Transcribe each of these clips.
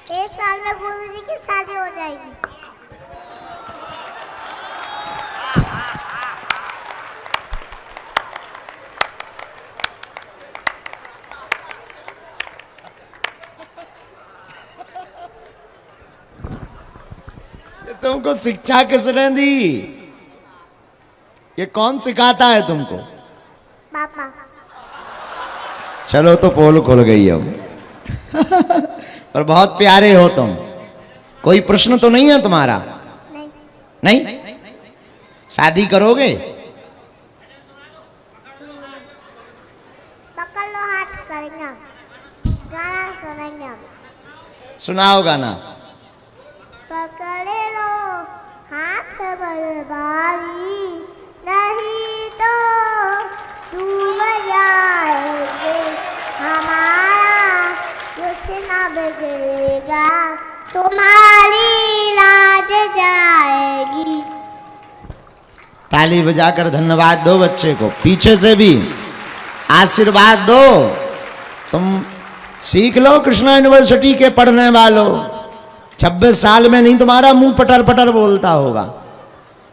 1 साल में गुरुजी की शादी हो जाएगी। तुमको शिक्षा किसने दी? ये कौन सिखाता है तुमको? पापा। चलो तो पोल खुल गई अब। और बहुत प्यारे हो तुम। कोई प्रश्न तो नहीं है तुम्हारा? नहीं। नहीं? शादी करोगे? पकड़ लो हाथ करेंगे, गाना सुनेंगे। सुनाओ गाना। पकड़े लो हाथ बलवारी, नहीं तो डूब जाएंगे हमारा कुछ ना बिगड़ेगा, तुम्हारी लाज जाएगी। ताली बजाकर धन्यवाद दो बच्चे को, पीछे से भी आशीर्वाद दो। तुम सीख लो कृष्णा यूनिवर्सिटी के पढ़ने वालों। 26 साल में नहीं तुम्हारा मुंह पटर पटर बोलता होगा,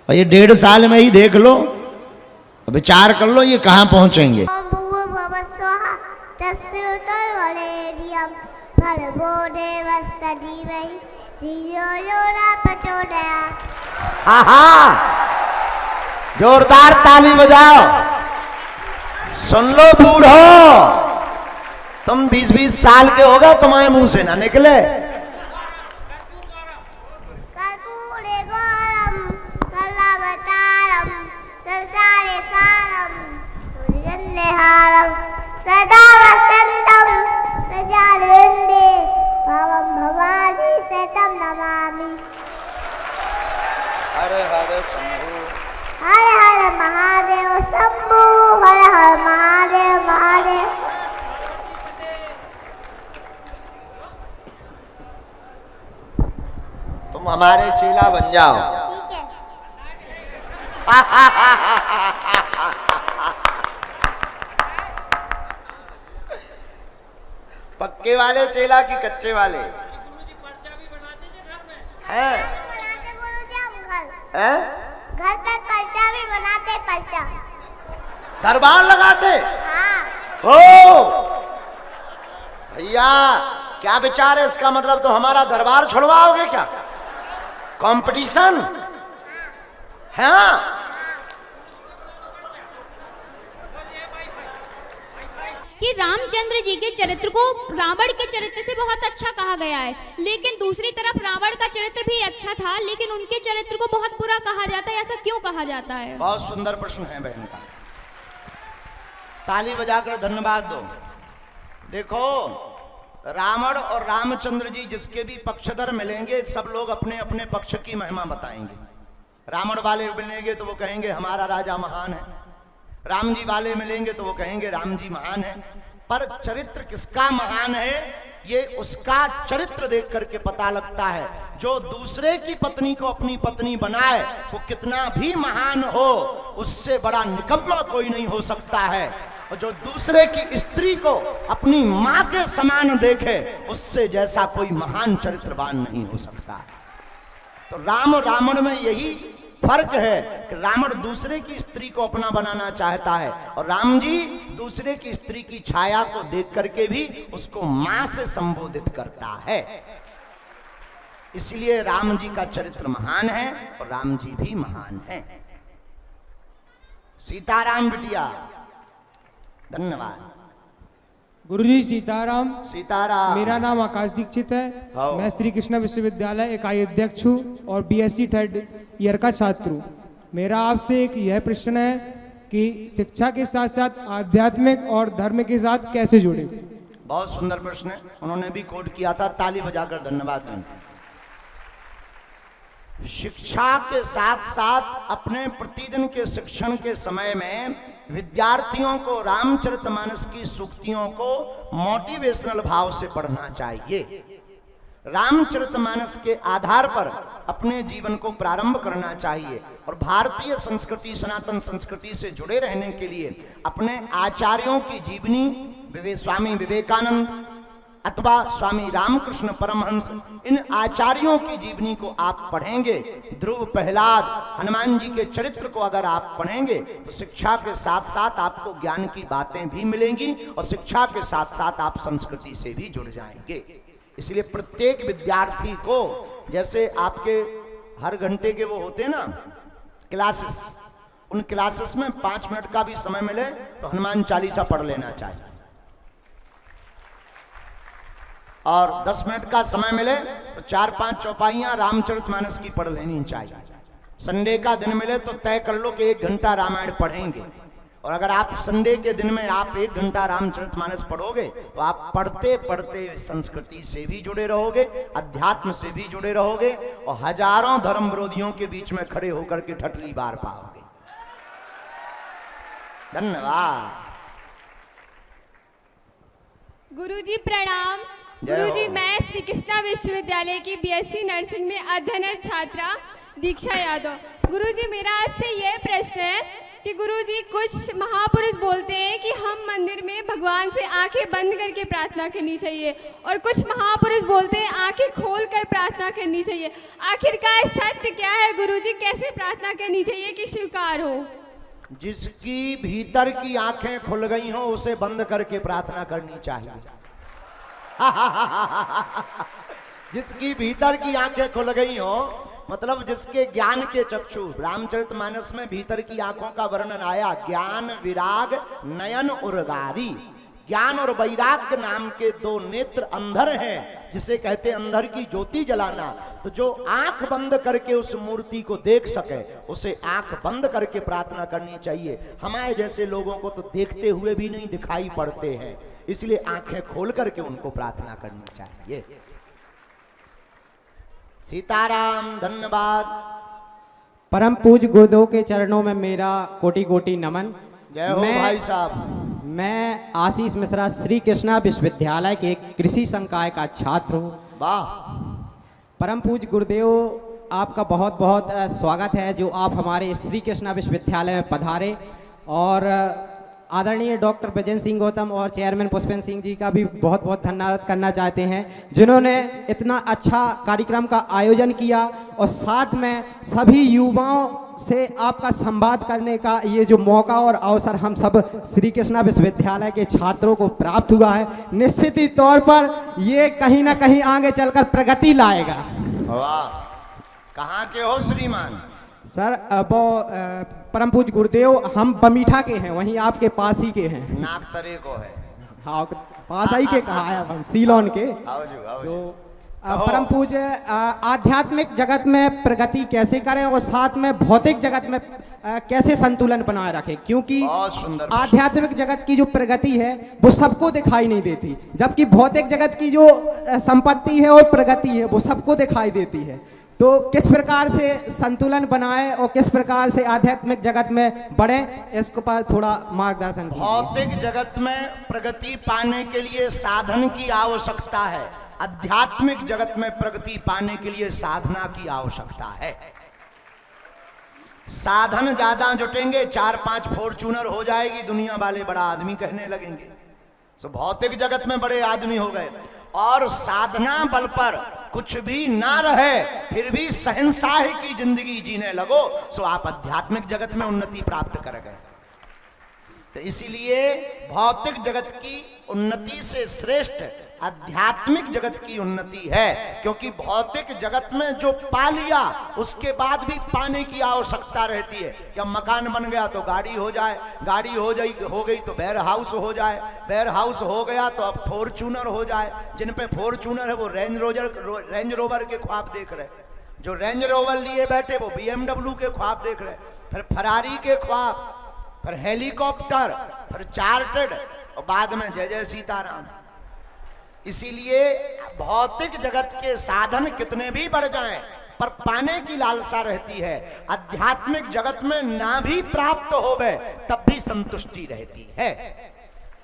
और ये 1.5 साल में ही देख लो, विचार कर लो ये कहाँ पहुंचेंगे। जोरदार ताली बजाओ। सुन लो बूढ़ो, तुम 20-20 साल के हो गए, तुम्हारे मुंह से ना निकले। सदा वसंतम प्रजालंदे भवम भवानी सतम नमामि। हरे हरे शंभू, हर हर महादेव शंभू, हर हर महादेव महादेव। तुम हमारे चेला बन जाओ। ठीक है। पक्के वाले चेला की कच्चे वाले हैं? बनाते गुरुजी हम घर। हैं? घर पर पर्चा भी बनाते, पर्चा। दरबार लगाते हाँ। हो? भैया क्या विचार है इसका? मतलब तो हमारा दरबार छुड़वाओगे क्या? कंपटीशन है? कि रामचंद्र जी के चरित्र को रावण के चरित्र से बहुत अच्छा कहा गया है, लेकिन दूसरी तरफ रावण का चरित्र भी अच्छा था, लेकिन उनके चरित्र को बहुत बुरा कहा जाता है। ऐसा क्यों कहा जाता है? बहुत सुंदर प्रश्न है बहन का, ताली बजाकर धन्यवाद दो। देखो, रावण और रामचंद्र जी जिसके भी पक्षधर मिलेंगे, सब लोग अपने अपने पक्ष की महिमा बताएंगे। रावण वाले मिलेंगे तो वो कहेंगे हमारा राजा महान है, राम जी वाले मिलेंगे तो वो कहेंगे राम जी महान है। पर चरित्र किसका महान है, ये उसका चरित्र देख करके पता लगता है। जो दूसरे की पत्नी को अपनी पत्नी बनाए, वो कितना भी महान हो, उससे बड़ा निकम्मा कोई नहीं हो सकता है। और जो दूसरे की स्त्री को अपनी मां के समान देखे, उससे जैसा कोई महान चरित्रवान नहीं हो सकता। तो राम और रावण में यही फर्क है कि रावण दूसरे की स्त्री को अपना बनाना चाहता है, और राम जी दूसरे की स्त्री की छाया को देख करके भी उसको मां से संबोधित करता है। इसलिए राम जी का चरित्र महान है और राम जी भी महान है। सीताराम बिटिया, धन्यवाद। गुरुजी सीताराम। सीताराम। मेरा नाम आकाश दीक्षित है। हाँ। मैं श्री कृष्णा विश्वविद्यालय इकाई अध्यक्ष हूँ और BSc 3rd ईयर का छात्र हूँ। मेरा आपसे एक यह प्रश्न है कि शिक्षा के साथ साथ आध्यात्मिक और धर्म के साथ कैसे जुड़े? बहुत सुंदर प्रश्न है, उन्होंने भी कोट किया था, ताली बजाकर धन्यवाद दें। शिक्षा के साथ साथ अपने प्रतिदिन के शिक्षण के समय में विद्यार्थियों को रामचरितमानस की सूक्तियों को मोटिवेशनल भाव से पढ़ना चाहिए। रामचरितमानस के आधार पर अपने जीवन को प्रारंभ करना चाहिए और भारतीय संस्कृति, सनातन संस्कृति से जुड़े रहने के लिए अपने आचार्यों की जीवनी, स्वामी विवेकानंद, अथवा स्वामी रामकृष्ण परमहंस, इन आचार्यों की जीवनी को आप पढ़ेंगे, ध्रुव प्रहलाद हनुमान जी के चरित्र को अगर आप पढ़ेंगे तो शिक्षा के साथ साथ आपको ज्ञान की बातें भी मिलेंगी और शिक्षा के साथ साथ आप संस्कृति से भी जुड़ जाएंगे। इसलिए प्रत्येक विद्यार्थी को, जैसे आपके हर घंटे के वो होते हैं ना क्लासेस, उन क्लासेस में 5 मिनट का भी समय मिले तो हनुमान चालीसा पढ़ लेना चाहिए, और 10 मिनट का समय मिले तो 4-5 चौपाइयां रामचरितमानस की पढ़ लेनी चाहिए। संडे का दिन मिले तो तय कर लो कि 1 घंटा रामायण पढ़ेंगे, और अगर आप संडे के दिन में आप 1 घंटा रामचरितमानस पढ़ोगे तो आप पढ़ते पढ़ते संस्कृति से भी जुड़े रहोगे, अध्यात्म से भी जुड़े रहोगे, और हजारों धर्म विरोधियों के बीच में खड़े होकर के ठठली बार पाओगे। धन्यवाद। गुरुजी प्रणाम। गुरुजी, मैं श्री कृष्णा विश्वविद्यालय की बीएससी नर्सिंग में अध्ययनरत छात्रा दीक्षा यादव। गुरुजी, मेरा आपसे यह प्रश्न है कि गुरुजी, कुछ महापुरुष बोलते हैं कि हम मंदिर में भगवान से आंखें बंद करके प्रार्थना करनी चाहिए, और कुछ महापुरुष बोलते हैं आंखें खोल कर प्रार्थना करनी चाहिए। आखिरकार सत्य क्या है गुरुजी? कैसे प्रार्थना करनी चाहिए कि स्वीकार हो? जिसकी भीतर की आंखें खुल गई हो उसे बंद करके प्रार्थना करनी चाहिए। जिसकी भीतर की आंखें खुल गई हो, मतलब जिसके ज्ञान के चक्षु, रामचरितमानस में भीतर की आंखों का वर्णन आया, ज्ञान विराग नयन उर्गारी। ज्ञान और वैराग्य नाम के 2 नेत्र अंधर हैं, जिसे कहते हैं अंधर की ज्योति जलाना। तो जो आंख बंद करके उस मूर्ति को देख सके उसे आंख बंद करके प्रार्थना करनी चाहिए। हमारे जैसे लोगों को तो देखते हुए भी नहीं दिखाई पड़ते हैं, इसलिए आंखें खोल करके उनको प्रार्थना करनी चाहिए। सीताराम, धन्यवाद। परम पूज्य गुरुदेव के चरणों में मेरा कोटि कोटि नमन। जय हो भाई साहब। मैं आशीष मिश्रा श्री कृष्णा विश्वविद्यालय के कृषि संकाय का छात्र हूँ। वाह। परम पूज्य गुरुदेव, आपका बहुत बहुत स्वागत है जो आप हमारे श्री कृष्णा विश्वविद्यालय में पधारे, और आदरणीय डॉक्टर ब्रजेंद्र सिंह गौतम और चेयरमैन पुष्पेंद्र सिंह जी का भी बहुत बहुत धन्यवाद करना चाहते हैं, जिन्होंने इतना अच्छा कार्यक्रम का आयोजन किया, और साथ में सभी युवाओं से आपका संवाद करने का ये जो मौका और अवसर हम सब श्री कृष्णा विश्वविद्यालय के छात्रों को प्राप्त हुआ है, निश्चित ही तौर पर ये कहीं ना कहीं आगे चलकर प्रगति लाएगा। वाह। कहाँ के हो श्रीमान? सर वो परम पूज्य गुरुदेव हम बमीठा के हैं, वहीं आपके पास ही के हैं। नागतरे को है। हाँ, पास ही के कहा है, हम सीलोन के। तो परम पूज्य, आध्यात्मिक जगत में प्रगति कैसे करें और साथ में भौतिक जगत में कैसे संतुलन बनाए रखें, क्योंकि आध्यात्मिक जगत की जो प्रगति है वो सबको दिखाई नहीं देती, जबकि भौतिक जगत की जो संपत्ति है और प्रगति है वो सबको दिखाई देती है। तो किस प्रकार से संतुलन बनाए और किस प्रकार से आध्यात्मिक जगत में बढ़े, इसके पर थोड़ा मार्गदर्शन कीजिए। भौतिक जगत में प्रगति पाने के लिए साधन की आवश्यकता है, आध्यात्मिक जगत में प्रगति पाने के लिए साधना की आवश्यकता है। साधन ज्यादा जुटेंगे, 4-5 फॉर्च्यूनर हो जाएगी, दुनिया वाले बड़ा आदमी कहने लगेंगे, तो भौतिक जगत में बड़े आदमी हो गए। और साधना बल पर कुछ भी ना रहे फिर भी शहंशाह की जिंदगी जीने लगो, सो आप आध्यात्मिक जगत में उन्नति प्राप्त कर गए। तो इसीलिए भौतिक जगत की उन्नति से श्रेष्ठ आध्यात्मिक जगत की उन्नति है, क्योंकि भौतिक जगत में जो पा लिया उसके बाद भी पाने की आवश्यकता रहती है। जब मकान बन गया तो गाड़ी हो जाए, गाड़ी हो गई तो वेयर हाउस हो जाए, वेयर हाउस हो गया तो अब फॉर्च्यूनर हो जाए। जिन पे फॉर्च्यूनर है वो रेंज रोवर के ख्वाब देख रहे, जो रेंज रोवर लिए बैठे वो BMW के ख्वाब देख रहे, फिर फरारी के ख्वाब, फिर हेलीकॉप्टर, फिर चार्टर्ड, और बाद में जय जय सीताराम। इसीलिए भौतिक जगत के साधन कितने भी बढ़ जाएं पर पाने की लालसा रहती है। आध्यात्मिक जगत में ना भी प्राप्त होवे तब भी संतुष्टि रहती है।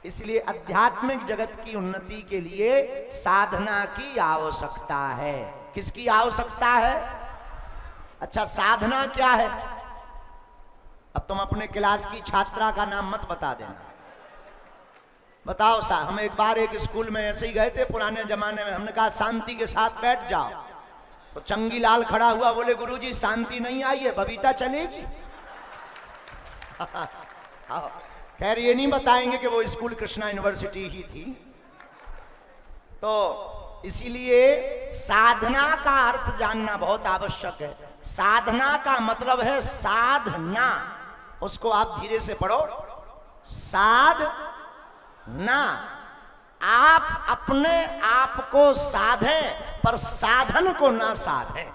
इसलिए आध्यात्मिक जगत की उन्नति के लिए साधना की आवश्यकता है। किसकी आवश्यकता है? अच्छा, साधना क्या है? अब तुम अपने क्लास की छात्रा का नाम मत बता देना, बताओ सा, हम एक बार एक स्कूल में ऐसे ही गए थे पुराने जमाने में, हमने कहा शांति के साथ बैठ जाओ, तो चंगी लाल खड़ा हुआ, बोले गुरुजी शांति नहीं आई है, बबीता चलेगी। खैर ये नहीं बताएंगे कि वो स्कूल कृष्णा यूनिवर्सिटी ही थी। तो इसीलिए साधना का अर्थ जानना बहुत आवश्यक है। साधना का मतलब है साधना, उसको आप धीरे से पढ़ो, साधना। आप अपने आप को साधें पर साधन को ना साधें,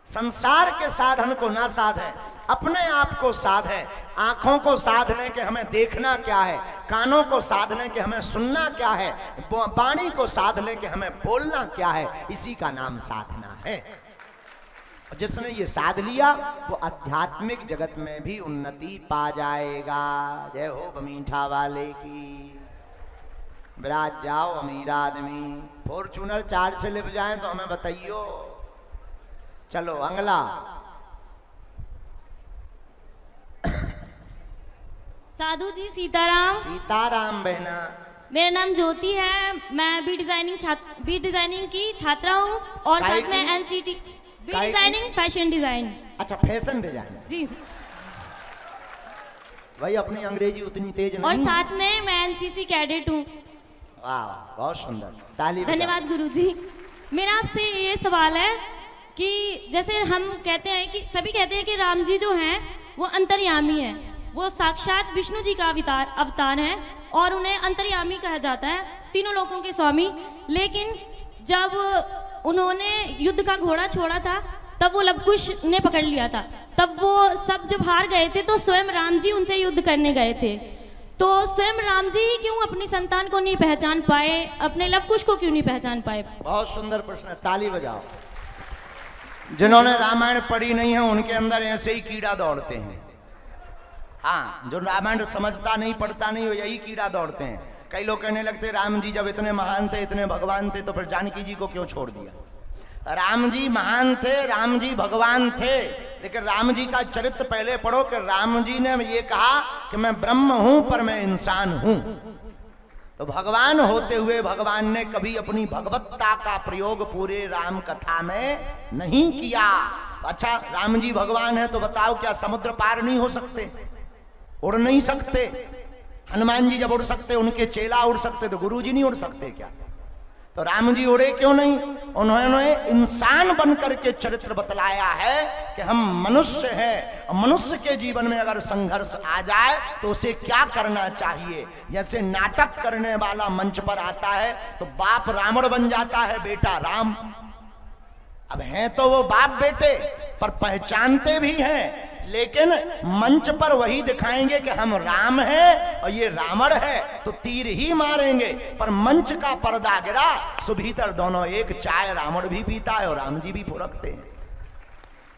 संसार के साधन को ना साधें, अपने आप को साधें। आंखों को साधने के हमें देखना क्या है, कानों को साधने के हमें सुनना क्या है, वाणी को साधने के हमें बोलना क्या है, इसी का नाम साधना है। जिसने ये साध लिया वो आध्यात्मिक जगत में भी उन्नति पा जाएगा। जय हो बमीठा वाले की। विराज जाओ अमीर आदमी, फॉर्चूनर 4 से लिप जाए तो हमें बताइयो। चलो अगला। साधु जी सीताराम। सीताराम बहना। मेरा नाम ज्योति है, मैं बी डिजाइनिंग की छात्रा हूँ और साथ में NCT B designing fashion design. अच्छा फैशन डिजाइन जी भाई, अपनी अंग्रेजी उतनी तेज नहीं। और साथ में मैं एनसीसी कैडेट हूँ। वाह बहुत सुंदर, ताली। धन्यवाद गुरुजी। मेरा आपसे ये सवाल है कि जैसे हम कहते हैं कि सभी कहते हैं कि राम जी जो हैं वो अंतर्यामी हैं, वो साक्षात विष्णु जी का अवतार हैं और उन्हें अंतर्यामी कहा जाता है, तीनों लोकों के स्वामी। लेकिन जब उन्होंने युद्ध का घोड़ा छोड़ा था तब वो लवकुश ने पकड़ लिया था, तब वो सब जब हार गए थे तो स्वयं राम जी उनसे युद्ध करने गए थे। तो स्वयं राम जी क्यों अपनी संतान को नहीं पहचान पाए, अपने लवकुश को क्यों नहीं पहचान पाए? बहुत सुंदर प्रश्न है, ताली बजाओ। जिन्होंने रामायण पढ़ी नहीं है उनके अंदर ऐसे ही कीड़ा दौड़ते हैं। हाँ, जो रामायण समझता नहीं पढ़ता नहीं वो यही कीड़ा दौड़ते हैं। कई लोग कहने लगते राम जी जब इतने महान थे, इतने भगवान थे, तो फिर जानकी जी को क्यों छोड़ दिया? राम जी महान थे, राम जी भगवान थे, लेकिन राम जी का चरित्र पहले पढ़ो कि राम जी ने ये कहा कि मैं ब्रह्म हूं पर मैं इंसान हूं। तो भगवान होते हुए भगवान ने कभी अपनी भगवत्ता का प्रयोग पूरे राम कथा में नहीं किया। अच्छा राम जी भगवान है तो बताओ क्या समुद्र पार नहीं हो सकते? उड़ नहीं सकते? हनुमान जी जब उड़ सकते, उनके चेला उड़ सकते, तो गुरु जी नहीं उड़ सकते क्या? तो राम जी उड़े क्यों नहीं? उन्होंने इंसान बनकर के चरित्र बतलाया है कि हम मनुष्य हैं और मनुष्य के जीवन में अगर संघर्ष आ जाए तो उसे क्या करना चाहिए। जैसे नाटक करने वाला मंच पर आता है तो बाप रावण बन जाता है, बेटा राम। अब हैं तो वो बाप बेटे पर पहचानते भी हैं, लेकिन मंच पर वही दिखाएंगे कि हम राम हैं और ये रावण है, तो तीर ही मारेंगे। पर मंच का पर्दा गिरा सो भीतर दोनों एक, चाय रावण भी पीता है और राम जी भी फुरकते हैं।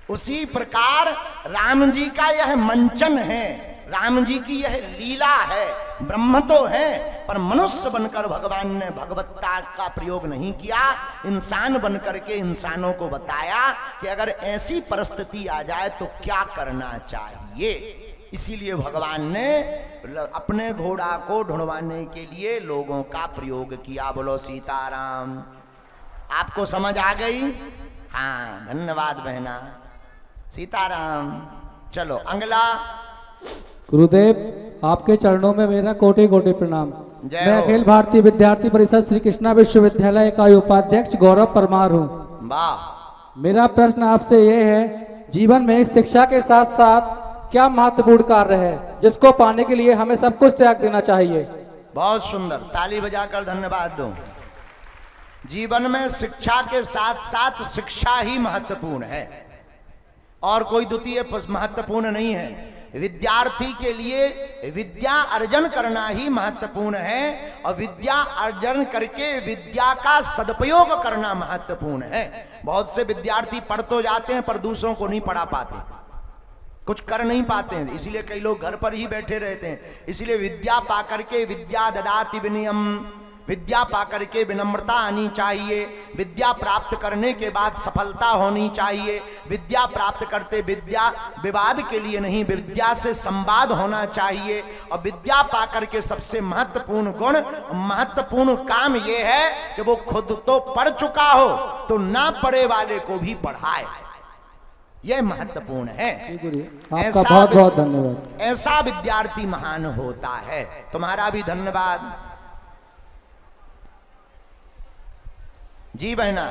उसी प्रकार राम जी का यह मंचन है, राम जी की यह लीला है। ब्रह्म तो है पर मनुष्य बनकर भगवान ने भगवत्ता का प्रयोग नहीं किया, इंसान बनकर के इंसानों को बताया कि अगर ऐसी परिस्थिति आ जाए तो क्या करना चाहिए। इसीलिए भगवान ने अपने घोड़ा को ढूंढवाने के लिए लोगों का प्रयोग किया। बोलो सीताराम। आपको समझ आ गई? हाँ धन्यवाद बहना, सीताराम। चलो अगला। गुरुदेव आपके चरणों में मेरा कोटि कोटि प्रणाम। मैं हो। अखिल भारतीय विद्यार्थी परिषद श्री कृष्णा विश्वविद्यालय का उपाध्यक्ष गौरव परमार हूँ। वाह। मेरा प्रश्न आपसे ये है, जीवन में शिक्षा के साथ साथ क्या महत्वपूर्ण कार्य है जिसको पाने के लिए हमें सब कुछ त्याग देना चाहिए? बहुत सुंदर, ताली बजाकर धन्यवाद दो। जीवन में शिक्षा के साथ साथ शिक्षा ही महत्वपूर्ण है और कोई द्वितीय महत्वपूर्ण नहीं है। विद्यार्थी के लिए विद्या अर्जन करना ही महत्वपूर्ण है और विद्या अर्जन करके विद्या का सदुपयोग करना महत्वपूर्ण है। बहुत से विद्यार्थी पढ़ तो जाते हैं पर दूसरों को नहीं पढ़ा पाते, कुछ कर नहीं पाते हैं, इसलिए कई लोग घर पर ही बैठे रहते हैं। इसलिए विद्या पाकर के विद्या ददाति विनयम विद्या पाकर के विनम्रता आनी चाहिए, विद्या प्राप्त करने के बाद सफलता होनी चाहिए, विद्या प्राप्त करते विद्या विवाद के लिए नहीं, विद्या से संवाद होना चाहिए। और विद्या पाकर के सबसे महत्वपूर्ण गुण, महत्वपूर्ण काम यह है कि वो खुद तो पढ़ चुका हो तो ना पढ़े वाले को भी पढ़ाए, यह महत्वपूर्ण है। आपका बहुत बहुत धन्यवाद। ऐसा विद्यार्थी महान होता है। तुम्हारा भी धन्यवाद जी बहना।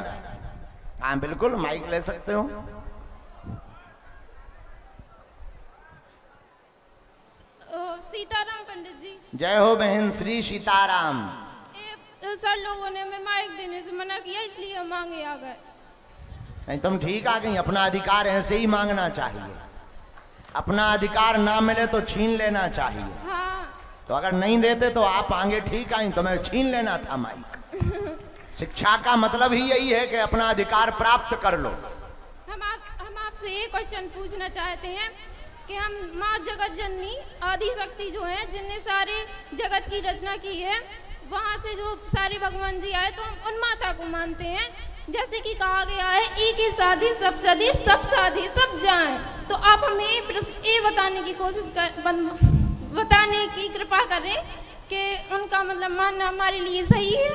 हाँ बिल्कुल, माइक ले सकते हो। सीताराम पंडित जी। जय हो बहन, श्री सीताराम। सर लोगों ने हमें माइक देने से मना किया, इसलिए हम मांगे आ गए। नहीं तुम ठीक आ गई, अपना अधिकार ऐसे ही मांगना चाहिए। अपना अधिकार ना मिले तो छीन लेना चाहिए। हाँ। तो अगर नहीं देते तो आप आगे ठीक आई, तुम्हें छीन लेना था माइक। शिक्षा का मतलब ही यही है कि अपना अधिकार प्राप्त कर लो। हम आपसे ये क्वेश्चन पूछना चाहते हैं कि हम माँ जगत जननी आदि शक्ति जो है, जिनने सारे जगत की रचना की है, वहाँ से जो सारे भगवान जी आए तो हम उन माता को मानते हैं। जैसे कि कहा गया है, एक ही साधी सब सदी, सब साधी सब जाएं। तो आप हमें ये बताने की बताने की कृपा करें कि उनका मतलब मानना हमारे लिए सही है।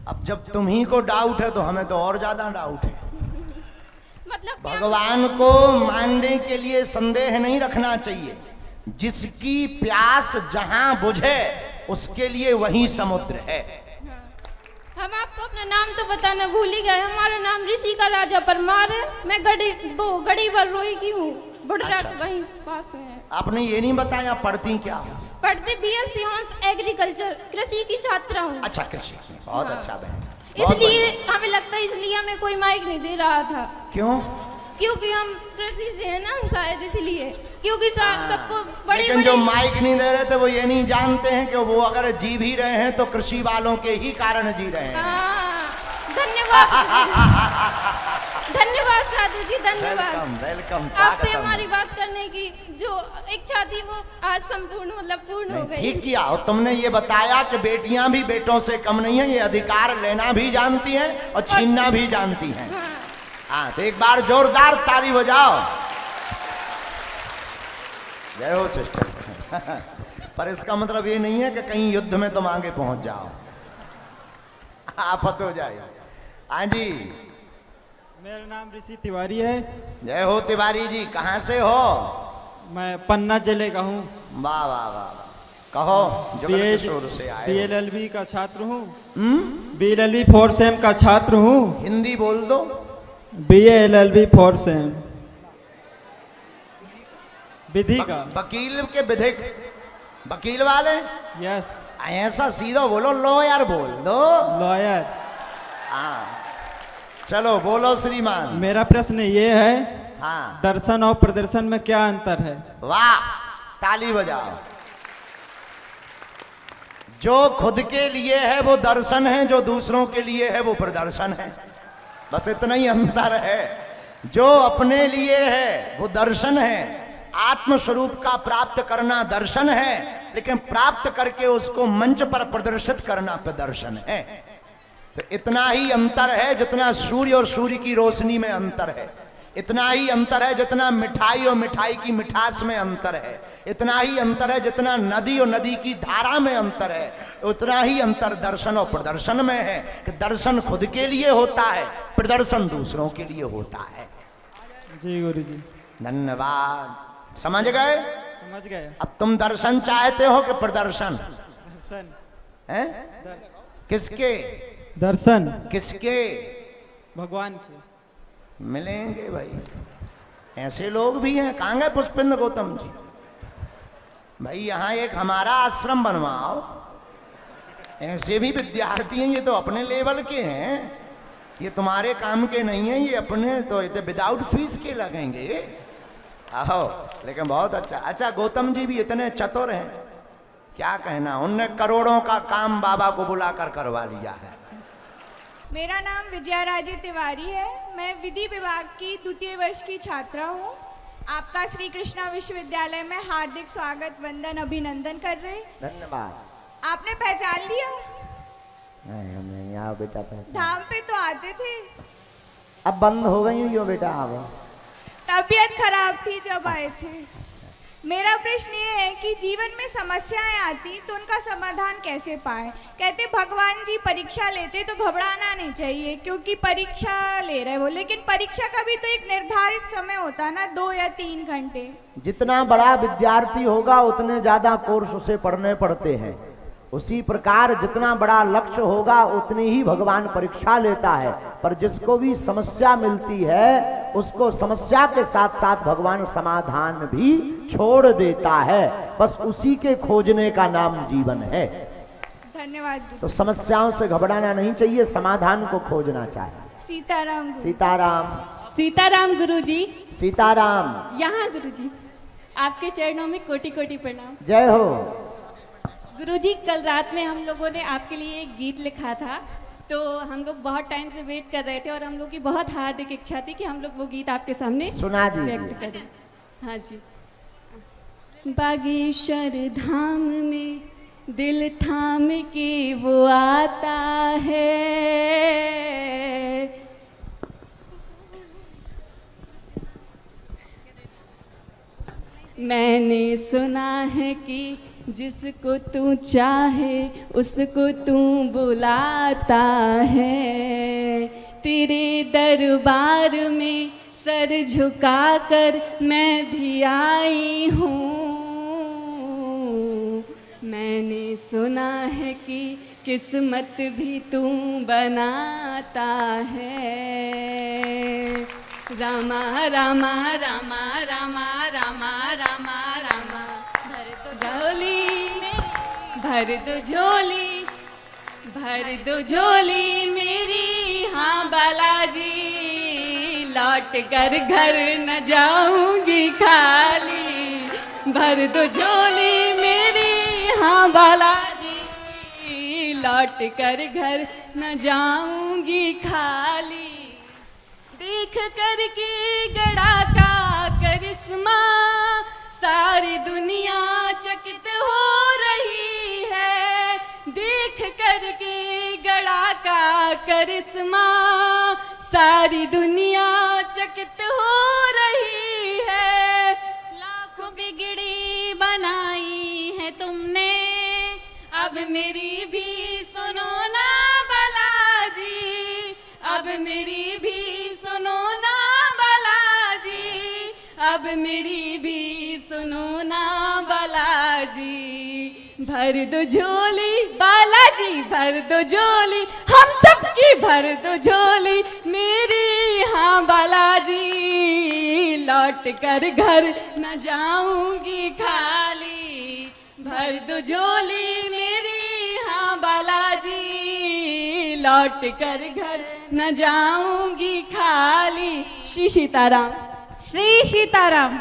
अब जब तुम्ही को डाउट है तो हमें तो और ज्यादा डाउट है। मतलब भगवान को मानने के लिए संदेह नहीं रखना चाहिए। जिसकी प्यास जहां बुझे उसके लिए वही समुद्र है। हम आपको अपना नाम तो बताना भूल ही गए। हमारा नाम ऋषि का राजा परमार है। मैं गड़ी बलरोई की हूँ, बुढ़ा वहीं पास में है। आपने ये नहीं बताया पढ़ती क्या हो? पढ़ते BSc ऑनर्स एग्रीकल्चर, कृषि की छात्रा हूँ। अच्छा कृषि, बहुत हाँ। अच्छा बहन। इसलिए हमें लगता है, इसलिए हमें कोई माइक नहीं दे रहा था। क्यों? क्योंकि हम कृषि से है ना, शायद इसलिए। क्योंकि सबको बड़ी लेकिन जो माइक नहीं दे रहे थे वो ये नहीं जानते हैं कि वो अगर जी भी रहे हैं तो कृषि वालों के ही कारण जी रहे हैं। धन्यवाद धन्यवाद साधु जी, धन्यवाद। वेलकम। आपसे हमारी बात करने की जो इच्छा थी वो आज संपूर्ण मतलब पूर्ण हो गई। ठीक किया। और तुमने ये बताया कि बेटियां भी बेटों से कम नहीं है, ये अधिकार लेना भी जानती हैं और छीनना भी जानती हैं। हाँ तो एक बार जोरदार ताली बजाओ। जय हो सिस्टर। पर इसका मतलब ये नहीं है कि कहीं युद्ध में तुम आगे पहुंच जाओ, आफत हो जाए। हाँ जी, मेरा नाम ऋषि तिवारी है। जय हो तिवारी जी, कहाँ से हो? मैं पन्ना जिले का हूँ। वाह वाह वाह, कहो। जगदीशपुर से आए। BLLB का छात्र हूँ। BLLB 4 सेम का छात्र हूँ। हिंदी बोल दो। BLLB 4 सेम विधि का। वकील के विधिक, वकील वाले। यस। ऐसा सीधा बोलो, लॉयर बोल दो। लॉयर। हाँ चलो बोलो श्रीमान। मेरा प्रश्न ये है, हाँ, दर्शन और प्रदर्शन में क्या अंतर है? वाह, ताली बजाओ। जो खुद के लिए है वो दर्शन है, जो दूसरों के लिए है वो प्रदर्शन है। बस इतना ही अंतर है। जो अपने लिए है वो दर्शन है, आत्म स्वरूप का प्राप्त करना दर्शन है, लेकिन प्राप्त करके उसको मंच पर प्रदर्शित करना प्रदर्शन है। तो इतना ही अंतर है जितना सूर्य और सूर्य की रोशनी में अंतर है, इतना ही अंतर है जितना मिठाई और मिठाई की मिठास में अंतर है, इतना ही अंतर है जितना नदी और नदी की धारा में अंतर है, उतना ही अंतर दर्शन और प्रदर्शन में है कि दर्शन खुद के लिए होता है, प्रदर्शन दूसरों के लिए होता है। जी गुरुजी। धन्यवाद। समझ गए? समझ गए। अब तुम दर्शन चाहते हो कि प्रदर्शन? दर्शन हैं? किसके? दर्शन किसके? भगवान के। मिलेंगे भाई, ऐसे लोग भी हैं। कहाँ गए पुष्पेंद्र गौतम जी? भाई यहाँ एक हमारा आश्रम बनवाओ। ऐसे भी विद्यार्थी हैं, ये तो अपने लेवल के हैं, ये तुम्हारे काम के नहीं है, ये अपने तो विदाउट फीस के लगेंगे। आओ, लेकिन बहुत अच्छा। अच्छा गौतम जी भी इतने चतुर हैं, क्या कहना। उनने करोड़ों का काम बाबा को बुलाकर करवा लिया है। मेरा नाम विजया राजे तिवारी है। मैं विधि विभाग की द्वितीय वर्ष की छात्रा हूँ। आपका श्री कृष्णा विश्वविद्यालय में हार्दिक स्वागत, वंदन, अभिनंदन कर रहे। धन्यवाद। आपने पहचान लिया? हम नहीं आओ बेटा पहचान। धाम पे तो आते थे, अब बंद हो गई हो बेटा। अब तबीयत खराब थी जब आए थे। मेरा प्रश्न ये है कि जीवन में समस्याएं आती तो उनका समाधान कैसे पाए। कहते भगवान जी परीक्षा लेते तो घबराना नहीं चाहिए क्योंकि परीक्षा ले रहे वो, लेकिन परीक्षा का भी तो एक निर्धारित समय होता है ना, 2 या 3 घंटे। जितना बड़ा विद्यार्थी होगा उतने ज्यादा कोर्स उसे पढ़ने पड़ते हैं। उसी प्रकार जितना बड़ा लक्ष्य होगा उतनी ही भगवान परीक्षा लेता है। पर जिसको भी समस्या मिलती है उसको समस्या के साथ साथ भगवान समाधान भी छोड़ देता है। बस उसी के खोजने का नाम जीवन है। धन्यवाद। तो समस्याओं से घबराना नहीं चाहिए, समाधान को खोजना चाहिए। सीताराम। सीताराम। सीताराम गुरुजी। सीताराम। यहाँ गुरुजी आपके चरणों में कोटि कोटि प्रणाम। जय हो। गुरुजी कल रात में हम लोगों ने आपके लिए एक गीत लिखा था, तो हम लोग बहुत टाइम से वेट कर रहे थे और हम लोग की बहुत हार्दिक इच्छा थी कि हम लोग वो गीत आपके सामने सुना दीजिए। व्यक्त करें। हाँ जी। बागेश्वर धाम में दिल थाम के वो आता है, मैंने सुना है कि जिसको तू चाहे उसको तू बुलाता है। तेरे दरबार में सर झुकाकर मैं भी आई हूँ। मैंने सुना है कि किस्मत भी तू बनाता है। रामा रामा रामा रामा रामा रामा रामा भर दो झोली, भर दो झोली मेरी, हाँ बालाजी लौट कर घर न जाऊंगी खाली। भर दो झोली मेरी, हाँ बालाजी लौट कर घर न जाऊंगी खाली। देख कर के गड़ा का करिश्मा सारी दुनिया चकित हो रही है। देख कर के गड़ा का करिश्मा सारी दुनिया चकित हो रही है। लाखों बिगड़ी बनाई है तुमने, अब मेरी भी सुनो ना बालाजी, अब मेरी भी सुनो ना बालाजी, अब मेरी भी सुनो ना बालाजी। भर दो झोली बालाजी, भर दो झोली हम सबकी, भर दो झोली मेरी, हाँ बालाजी लौट कर घर न जाऊंगी खाली। भर दो झोली मेरी, हाँ बालाजी लौट कर घर न जाऊंगी खाली। श्री सीताराम। श्री सीताराम।